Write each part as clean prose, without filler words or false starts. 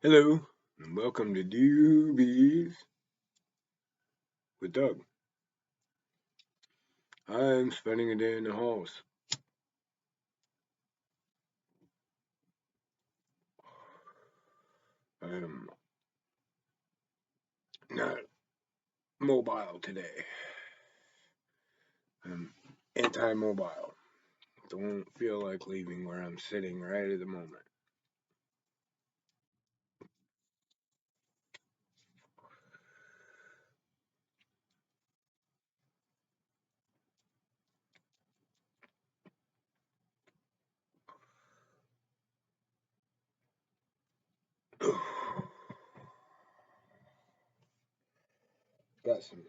Hello, and welcome to Doobies with Doug. I'm spending a day in the house. I'm not mobile today. I'm anti-mobile. Don't feel like leaving where I'm sitting right at the moment. Got some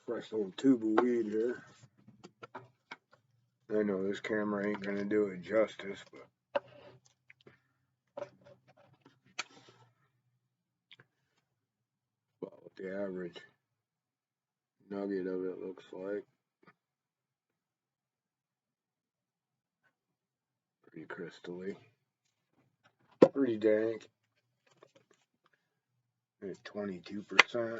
fresh little tube of weed here. I know this camera ain't gonna do it justice, but about what the average nugget of it looks like. Pretty crystally. Pretty dank. At 22%.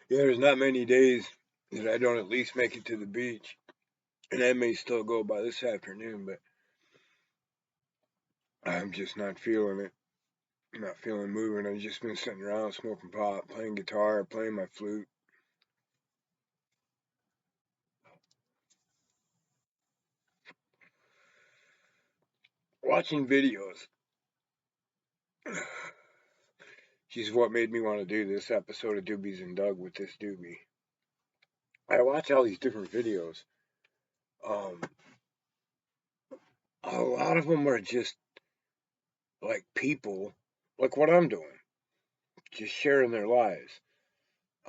Yeah, there's not many days that I don't at least make it to the beach. And that may still go by this afternoon, but I'm just not feeling it. Not feeling moving. I've just been sitting around smoking pot, playing guitar, playing my flute, watching videos. Which is what made me want to do this episode of Doobies and Doug with this doobie. I watch all these different videos. Um, a lot of them are just like people, like what I'm doing, just sharing their lives.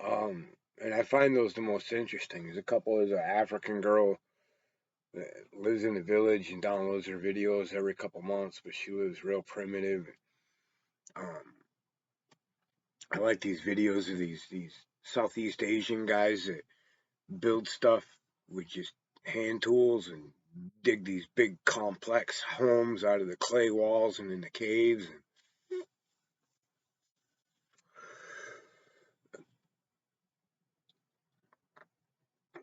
Um, and I find those the most interesting. There's an African girl that lives in the village and downloads her videos every couple months, but she lives real primitive. Um, I like these videos of these Southeast Asian guys that build stuff with just hand tools and dig these big complex homes out of the clay walls and in the caves.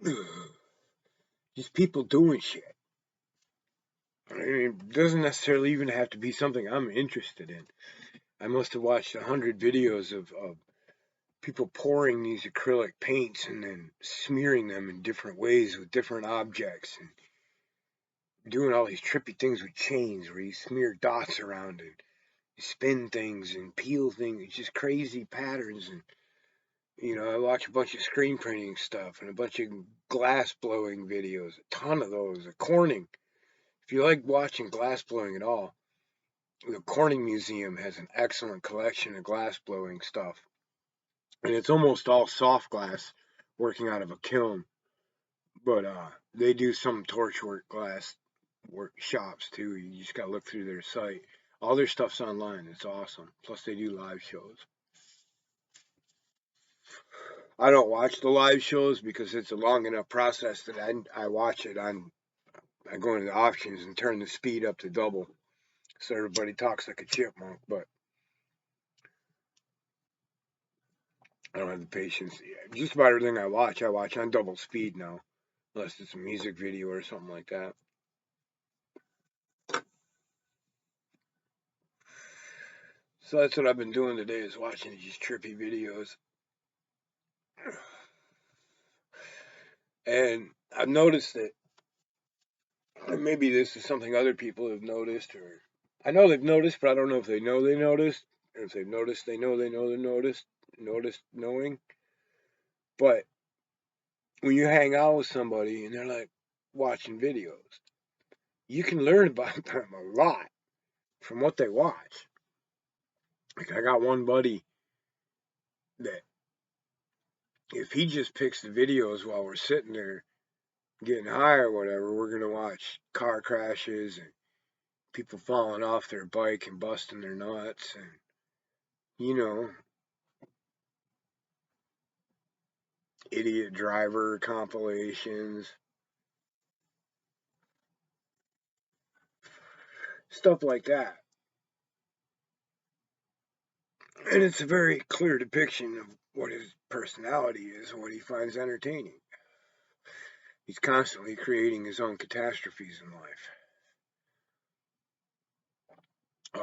And just people doing shit. I mean, it doesn't necessarily even have to be something I'm interested in. I must have watched 100 videos of people pouring these acrylic paints and then smearing them in different ways with different objects and doing all these trippy things with chains where you smear dots around and you spin things and peel things. It's just crazy patterns. And, I watch a bunch of screen printing stuff and a bunch of glass blowing videos, a ton of those. The Corning. If you like watching glass blowing at all, the Corning Museum has an excellent collection of glass blowing stuff. And it's almost all soft glass working out of a kiln. But they do some torchwork glass workshops too. You just gotta look through their site. All their stuff's online. It's awesome. Plus they do live shows. I don't watch the live shows because it's a long enough process that I watch it on. I go into the options and turn the speed up to double so everybody talks like a chipmunk. But I don't have the patience. Just about everything I watch on double speed now, unless it's a music video or something like that. So that's what I've been doing today is watching these trippy videos. And I've noticed that maybe this is something other people have noticed, or I know they've noticed, but I don't know if they know they noticed, or if they've noticed they know they noticed knowing. But when you hang out with somebody and they're like watching videos, you can learn about them a lot from what they watch. Like I got one buddy that if he just picks the videos while we're sitting there getting high or whatever, we're gonna watch car crashes and people falling off their bike and busting their nuts, and you know, idiot driver compilations, stuff like that. And it's a very clear depiction of what his personality is and what he finds entertaining. He's constantly creating his own catastrophes in life.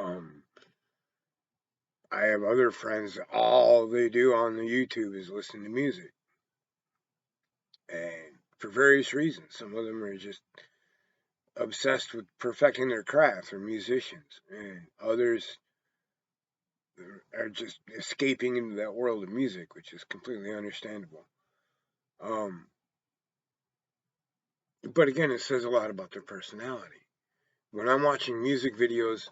Um, I have other friends that all they do on the YouTube is listen to music. And for various reasons. Some of them are just obsessed with perfecting their craft, they're musicians. And others are just escaping into that world of music, which is completely understandable. Um, but again, it says a lot about their personality. When I'm watching music videos,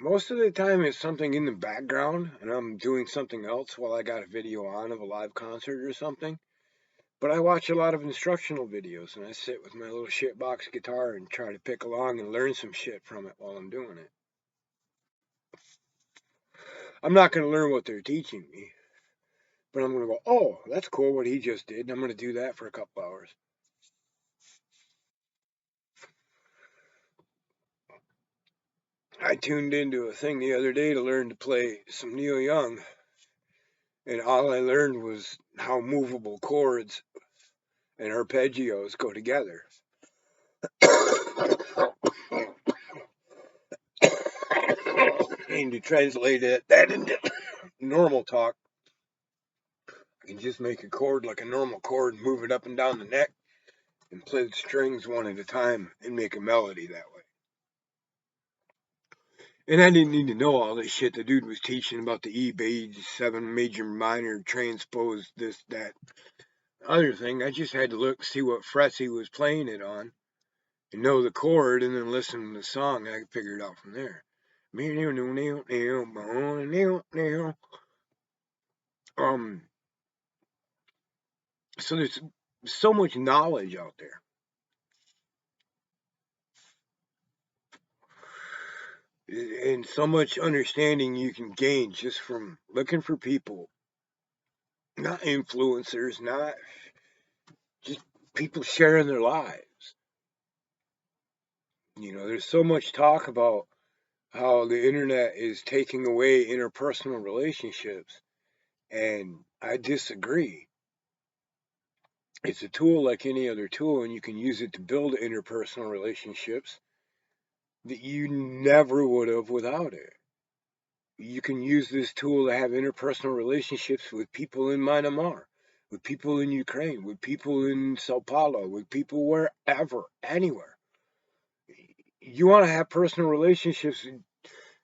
most of the time it's something in the background and I'm doing something else while I got a video on of a live concert or something. But I watch a lot of instructional videos and I sit with my little shitbox guitar and try to pick along and learn some shit from it while I'm doing it. I'm not going to learn what they're teaching me, but I'm going to go, oh, that's cool what he just did. And I'm going to do that for a couple hours. I tuned into a thing the other day to learn to play some Neil Young, and all I learned was how movable chords and arpeggios go together. And to translate that into normal talk, I can just make a chord like a normal chord, move it up and down the neck, and play the strings one at a time and make a melody that way. And I didn't need to know all this shit the dude was teaching about the E beige, 7 major minor, transpose, this, that, other thing. I just had to look, see what frets he was playing it on, and know the chord, and then listen to the song, and I could figure it out from there. Um, so there's so much knowledge out there. And so much understanding you can gain just from looking for people, not influencers, not just people sharing their lives. There's so much talk about how the internet is taking away interpersonal relationships, and I disagree. It's a tool like any other tool, and you can use it to build interpersonal relationships that you never would have without it. You can use this tool to have interpersonal relationships with people in Myanmar, with people in Ukraine, with people in Sao Paulo, with people wherever, anywhere. You want to have personal relationships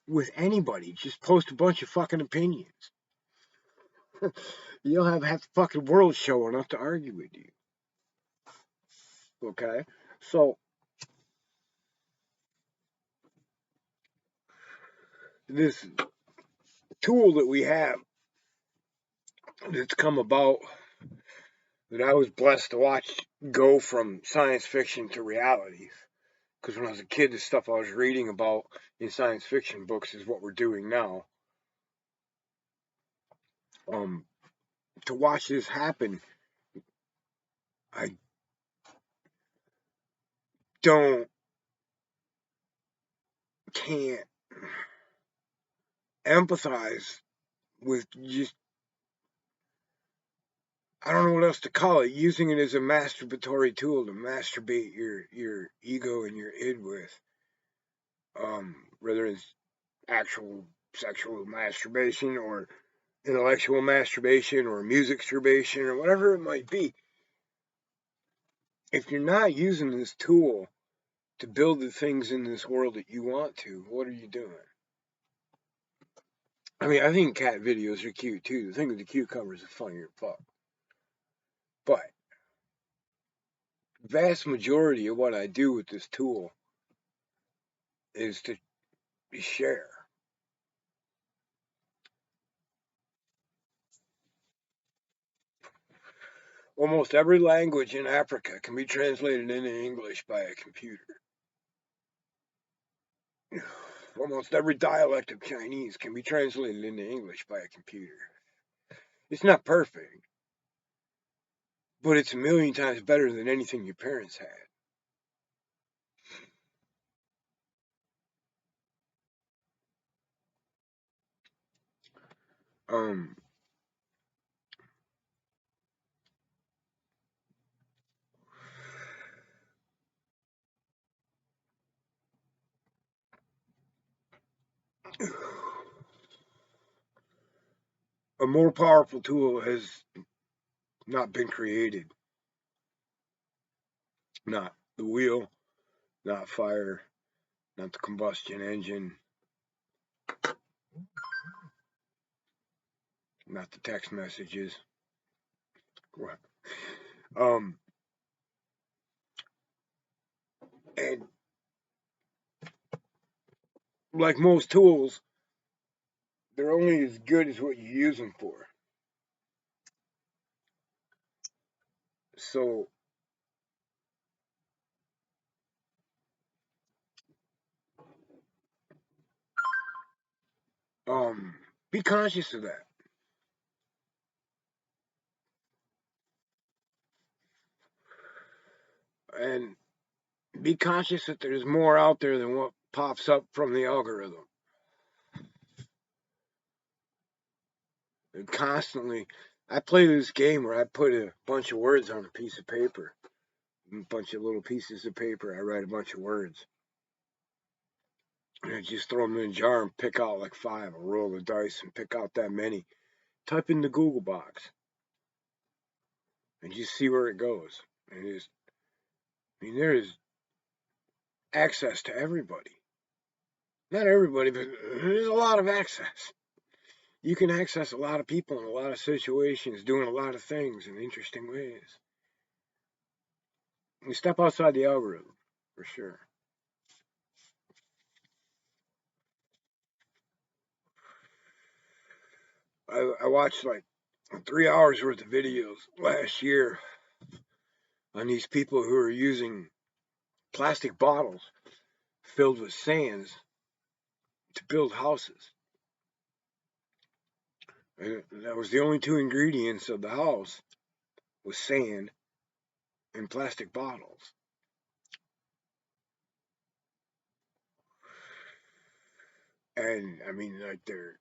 with anybody, just post a bunch of fucking opinions. You'll have half the fucking world showing up to argue with you. Okay? So, this tool that we have that's come about, that I was blessed to watch go from science fiction to reality. Because when I was a kid, the stuff I was reading about in science fiction books is what we're doing now. Um, to watch this happen, I can't empathize with just, I don't know what else to call it, using it as a masturbatory tool to masturbate your ego and your id with. Whether it's actual sexual masturbation or intellectual masturbation or music masturbation or whatever it might be. If you're not using this tool to build the things in this world that you want to, what are you doing? I mean, I think cat videos are cute too. The thing with the cucumbers is funnier fuck. But vast majority of what I do with this tool is to share. Almost every language in Africa can be translated into English by a computer. Almost every dialect of Chinese can be translated into English by a computer. It's not perfect, but it's a million times better than anything your parents had. Um, a more powerful tool has not been created. Not the wheel, not fire, not the combustion engine, not the text messages. Um, and like most tools, they're only as good as what you use them for. So, um, be conscious of that, and be conscious that there's more out there than what pops up from the algorithm. And constantly, I play this game where I put a bunch of words on a piece of paper, a bunch of little pieces of paper. I write a bunch of words, and I just throw them in a jar and pick out like five. I roll the dice and pick out that many. Type in the Google box and just see where it goes. And there is access to everybody. Not everybody, but there's a lot of access. You can access a lot of people in a lot of situations, doing a lot of things in interesting ways. You step outside the algorithm, for sure. I watched like 3 hours worth of videos last year on these people who are using plastic bottles filled with sands to build houses. And that was the only two ingredients of the house was sand and plastic bottles. And I mean, like their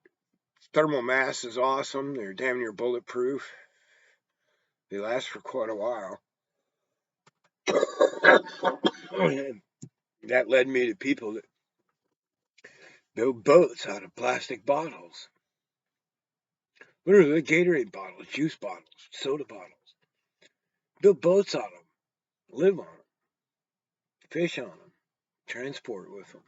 thermal mass is awesome. They're damn near bulletproof. They last for quite a while. That led me to people that build boats out of plastic bottles. Literally, Gatorade bottles, juice bottles, soda bottles. Build boats out of them, live on them, fish on them, transport with them.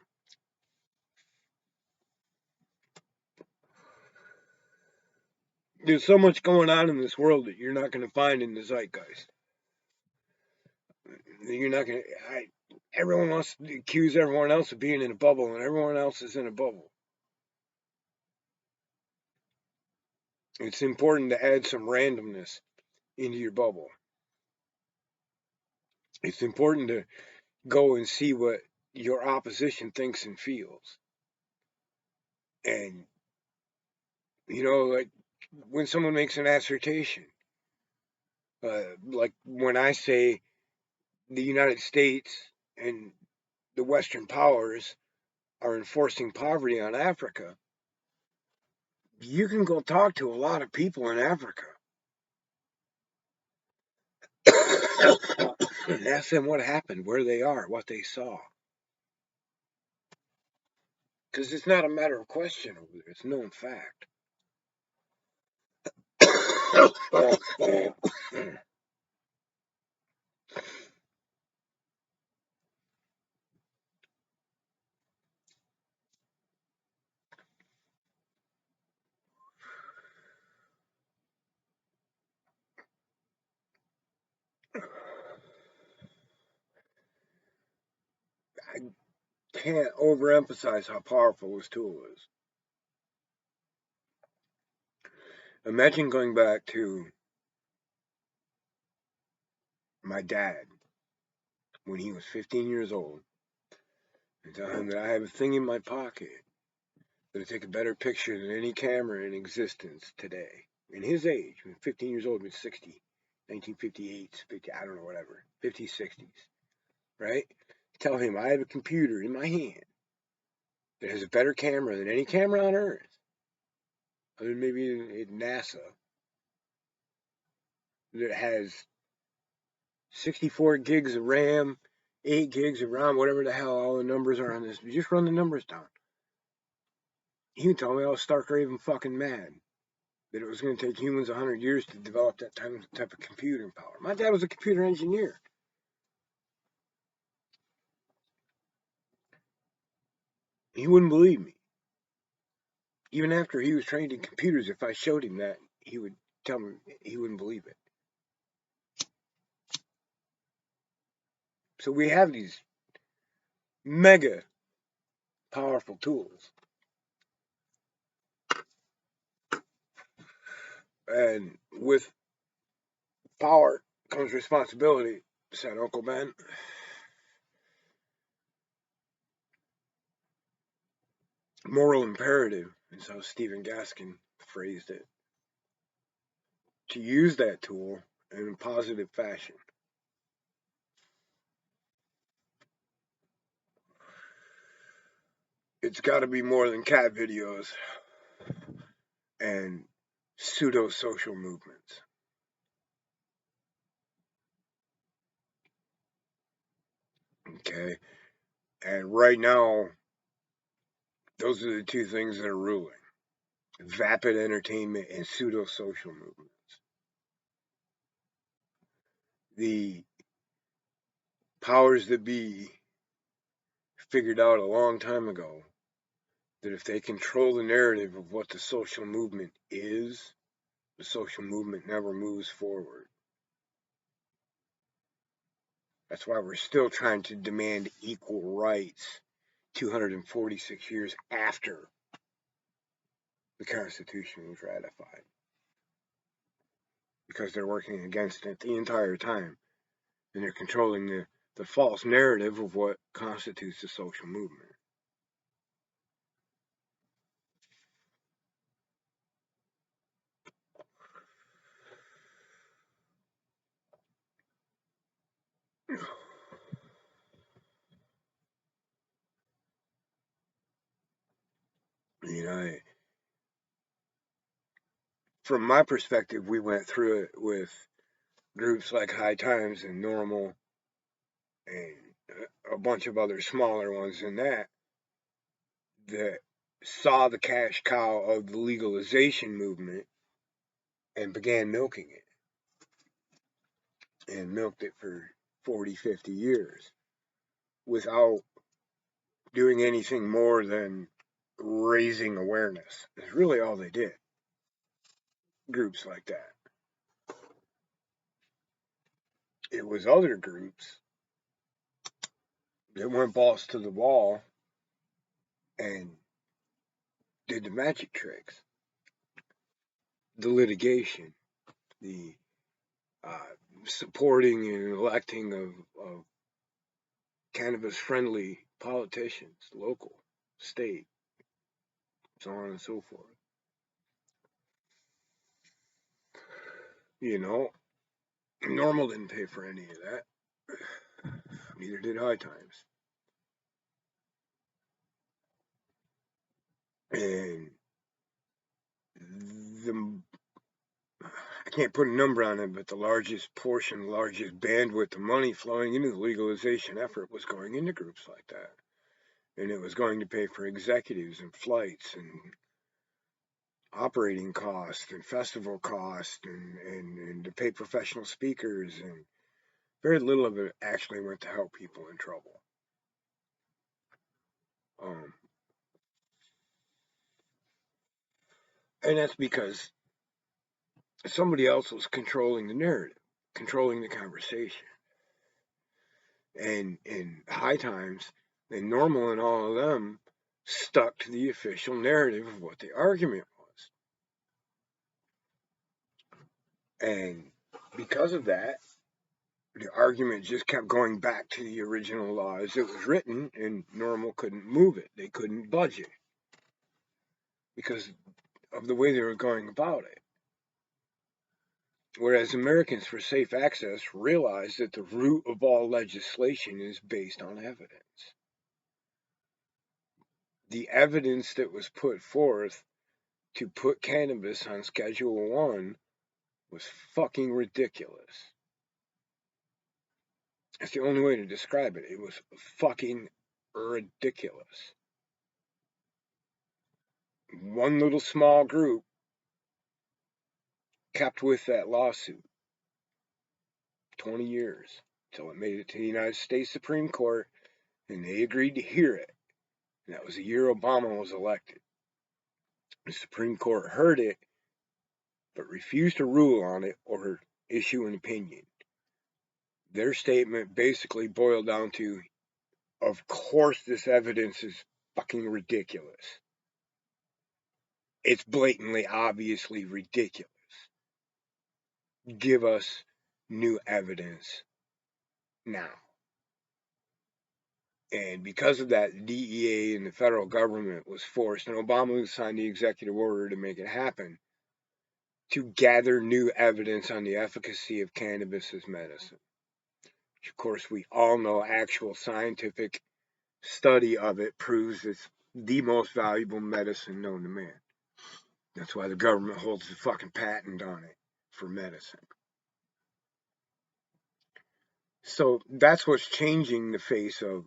There's so much going on in this world that you're not going to find in the zeitgeist. You're not going to. Everyone wants to accuse everyone else of being in a bubble, and everyone else is in a bubble. It's important to add some randomness into your bubble. It's important to go and see what your opposition thinks and feels. And, like when someone makes an assertion, like when I say the United States and the Western powers are enforcing poverty on Africa, you can go talk to a lot of people in Africa and ask them what happened, where they are, what they saw. Because it's not a matter of question over there, it's known fact. I can't overemphasize how powerful this tool is. Imagine going back to my dad when he was 15 years old and tell him that I have a thing in my pocket that'll take a better picture than any camera in existence today. In his age, when 15 years old, was 60, 1958, 50, I don't know, whatever, 50s, 60s, right? Tell him I have a computer in my hand that has a better camera than any camera on Earth, other than maybe NASA, that has 64 gigs of RAM, 8 gigs of RAM, whatever the hell all the numbers are on this. You just run the numbers down. He would tell me I was stark raving fucking mad that it was going to take humans 100 years to develop that type of computing power. My dad was a computer engineer. He wouldn't believe me. Even after he was trained in computers, if I showed him that, he would tell me he wouldn't believe it. So we have these mega powerful tools. And with power comes responsibility, said Uncle Ben. Moral imperative is how Stephen Gaskin phrased it. To use that tool in a positive fashion. It's got to be more than cat videos and pseudo social movements. Okay. And right now, those are the two things that are ruling: vapid entertainment and pseudo social movements. The powers that be figured out a long time ago that if they control the narrative of what the social movement is, the social movement never moves forward. That's why we're still trying to demand equal rights 246 years after the Constitution was ratified. Because they're working against it the entire time. And they're controlling the false narrative of what constitutes a social movement. You know, from my perspective, we went through it with groups like High Times and Normal and a bunch of other smaller ones than that saw the cash cow of the legalization movement and began milking it. And milked it for 40, 50 years without doing anything more than raising awareness. That's really all they did. Groups like that. It was other groups that went balls to the wall and did the magic tricks, the litigation, the supporting and electing of cannabis-friendly politicians, local, state, so on and so forth. You know, Normal didn't pay for any of that. Neither did High Times. And I can't put a number on it, but the largest portion, the largest bandwidth of money flowing into the legalization effort was going into groups like that. And it was going to pay for executives and flights and operating costs and festival costs and to pay professional speakers. And very little of it actually went to help people in trouble. And that's because somebody else was controlling the narrative, controlling the conversation. And in High Times, and Normal and all of them stuck to the official narrative of what the argument was. And because of that, the argument just kept going back to the original law as it was written, and Normal couldn't move it. They couldn't budge it because of the way they were going about it. Whereas Americans for Safe Access realized that the root of all legislation is based on evidence. The evidence that was put forth to put cannabis on Schedule 1 was fucking ridiculous. That's the only way to describe it. It was fucking ridiculous. One little small group kept with that lawsuit 20 years until it made it to the United States Supreme Court and they agreed to hear it. And that was the year Obama was elected. The Supreme Court heard it but refused to rule on it or issue an opinion. Their statement basically boiled down to, of course this evidence is fucking ridiculous. It's blatantly, obviously ridiculous. Give us new evidence now. And because of that, the DEA and the federal government was forced, and Obama signed the executive order to make it happen, to gather new evidence on the efficacy of cannabis as medicine. Which, of course, we all know actual scientific study of it proves it's the most valuable medicine known to man. That's why the government holds the fucking patent on it for medicine. So that's what's changing the face of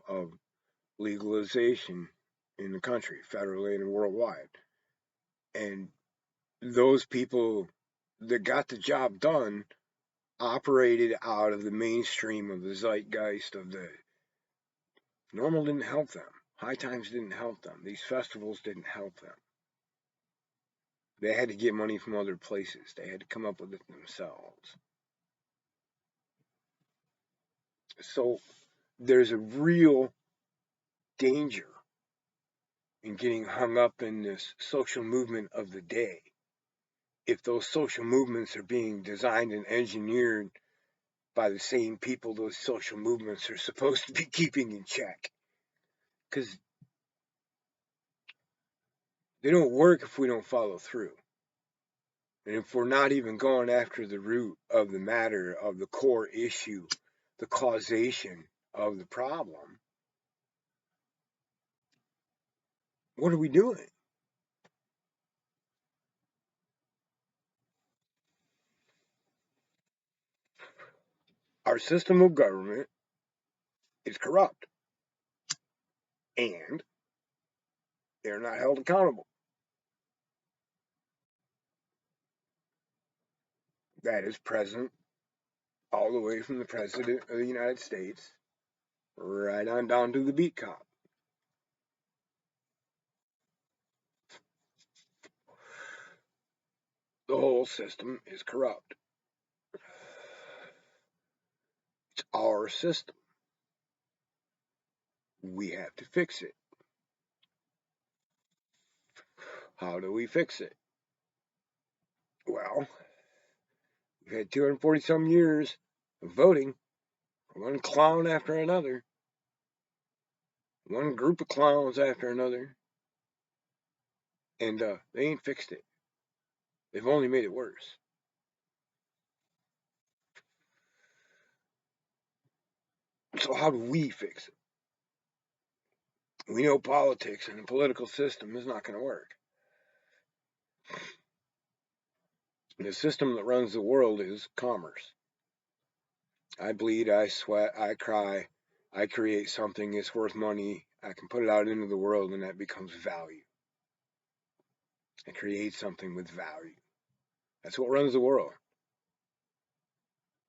legalization in the country, federally and worldwide. And those people that got the job done operated out of the mainstream of the zeitgeist of the Normal didn't help them. High Times didn't help them. These festivals didn't help them. They had to get money from other places. They had to come up with it themselves. So there's a real danger in getting hung up in this social movement of the day. If those social movements are being designed and engineered by the same people those social movements are supposed to be keeping in check. Because they don't work if we don't follow through. And if we're not even going after the root of the matter, of the core issue, the causation of the problem, what are we doing? Our system of government is corrupt. And they're not held accountable. That is present all the way from the President of the United States right on down to the beat cop. The whole system is corrupt. It's our system. We have to fix it. How do we fix it? Well, we've had 240 some years of voting for one clown after another, one group of clowns after another, and they ain't fixed it. They've only made it worse. So how do we fix it? We know politics and the political system is not going to work. The system that runs the world is commerce. I bleed, I sweat, I cry, I create something, it's worth money, I can put it out into the world and that becomes value. I create something with value. That's what runs the world.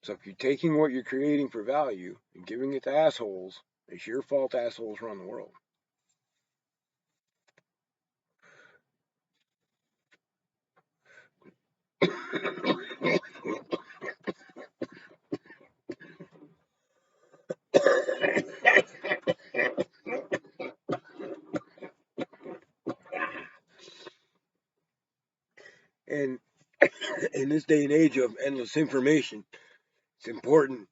So if you're taking what you're creating for value and giving it to assholes, it's your fault assholes run the world. And in this day and age of endless information, it's important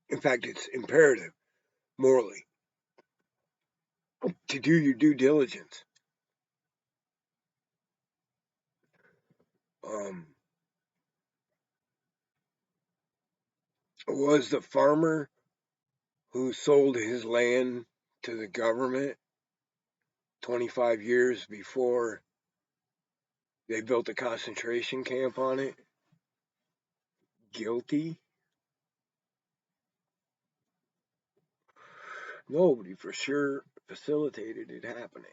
In fact, it's imperative, morally, to do your due diligence. Was the farmer who sold his land to the government 25 years before they built a concentration camp on it guilty? Nobody for sure facilitated it happening.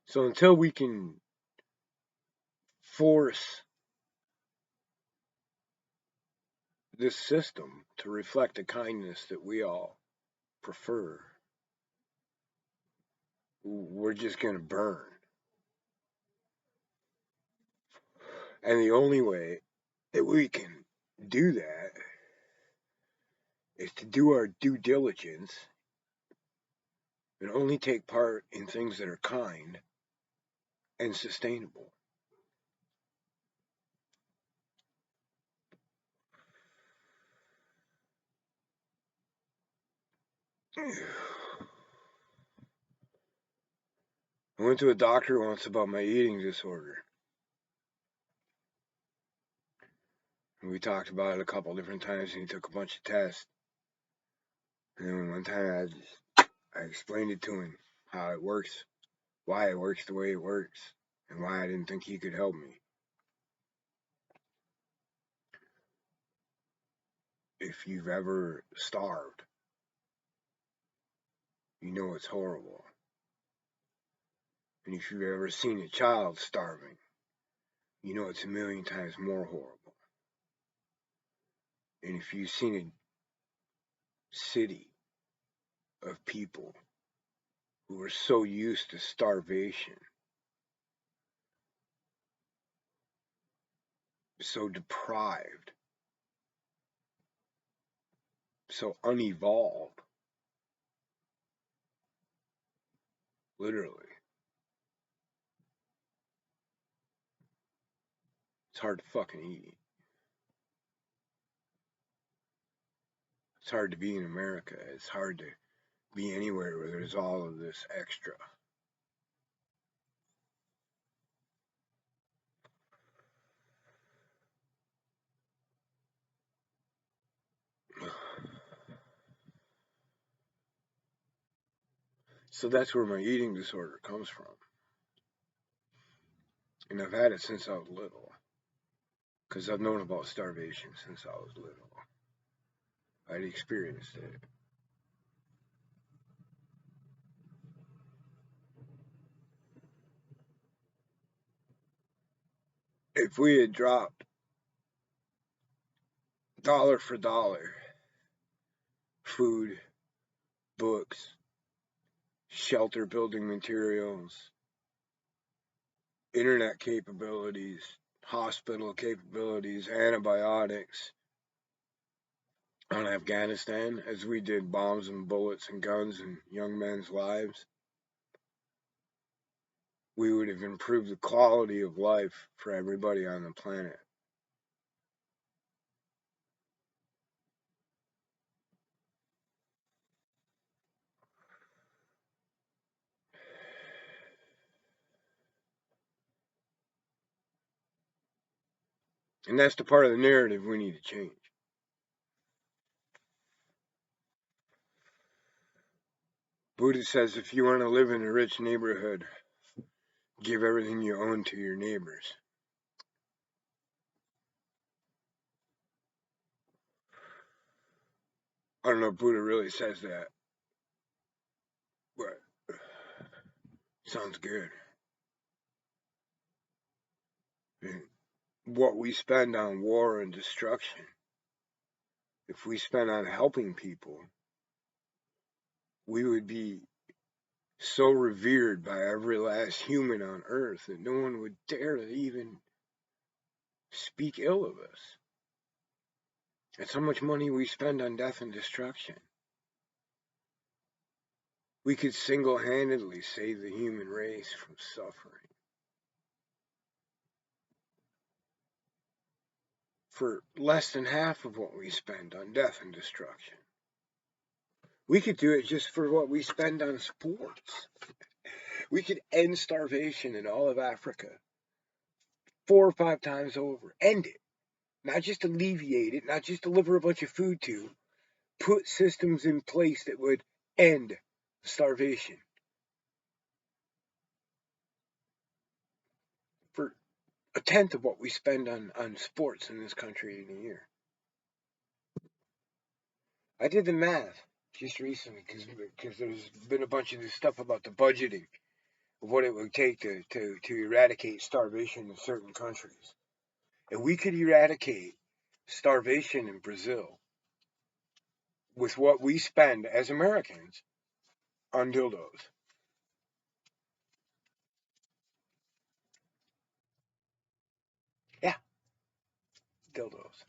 So until we can force this system to reflect the kindness that we all prefer, we're just going to burn. And the only way that we can do that is to do our due diligence and only take part in things that are kind and sustainable. I went to a doctor once about my eating disorder. And we talked about it a couple different times, and he took a bunch of tests. And then one time I explained it to him, how it works, why it works the way it works, and why I didn't think he could help me. If you've ever starved, you know it's horrible. And if you've ever seen a child starving, you know it's a million times more horrible. And if you've seen a city of people who are so used to starvation, so deprived, so unevolved, literally, it's hard to fucking eat. It's hard to be in America. It's hard to be anywhere where there's all of this extra. So that's where my eating disorder comes from. And I've had it since I was little. Because I've known about starvation since I was little. I'd experienced it. If we had dropped dollar for dollar food, books, shelter building materials, internet capabilities, hospital capabilities, antibiotics on Afghanistan as we did bombs and bullets and guns and young men's lives, we would have improved the quality of life for everybody on the planet. And that's the part of the narrative we need to change. Buddha says if you want to live in a rich neighborhood, give everything you own to your neighbors. I don't know if Buddha really says that, but sounds good. And what we spend on war and destruction, if we spend on helping people, we would be so revered by every last human on earth that no one would dare to even speak ill of us. That's how much money we spend on death and destruction. We could single-handedly save the human race from suffering. for less than half of what we spend on death and destruction. We could do it just for what we spend on sports. We could end starvation in all of Africa 4 or 5 times over. End it. Not just alleviate it, not just deliver a bunch of food to, put systems in place that would end starvation for a tenth of what we spend on sports in this country in a year. I did the math just recently because there's been a bunch of this stuff about the budgeting of what it would take to eradicate starvation in certain countries. And we could eradicate starvation in Brazil with what we spend as Americans on dildos. Yeah, dildos.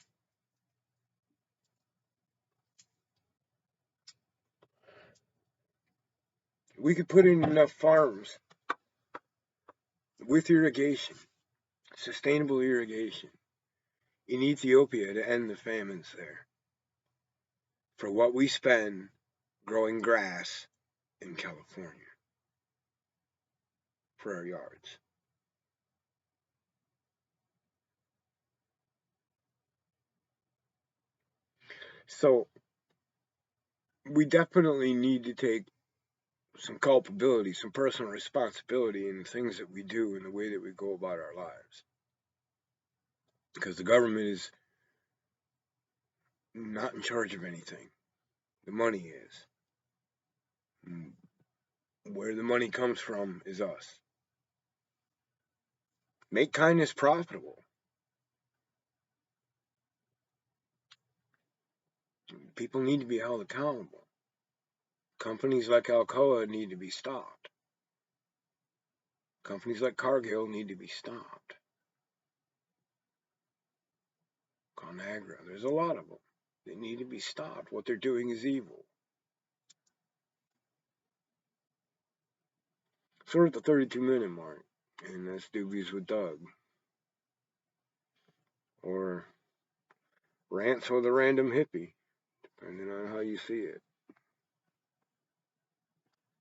We could put in enough farms with irrigation, sustainable irrigation, in Ethiopia to end the famines there for what we spend growing grass in California for our yards. So we definitely need to take some culpability, some personal responsibility in the things that we do and the way that we go about our lives. Because the government is not in charge of anything. The money is. Where the money comes from is us. Make kindness profitable. People need to be held accountable. Companies like Alcoa need to be stopped. Companies like Cargill need to be stopped. Conagra, there's a lot of them. They need to be stopped. What they're doing is evil. So we're at the 32-minute mark, and that's Doobies with Doug. Or Rants with a Random Hippie, depending on how you see it.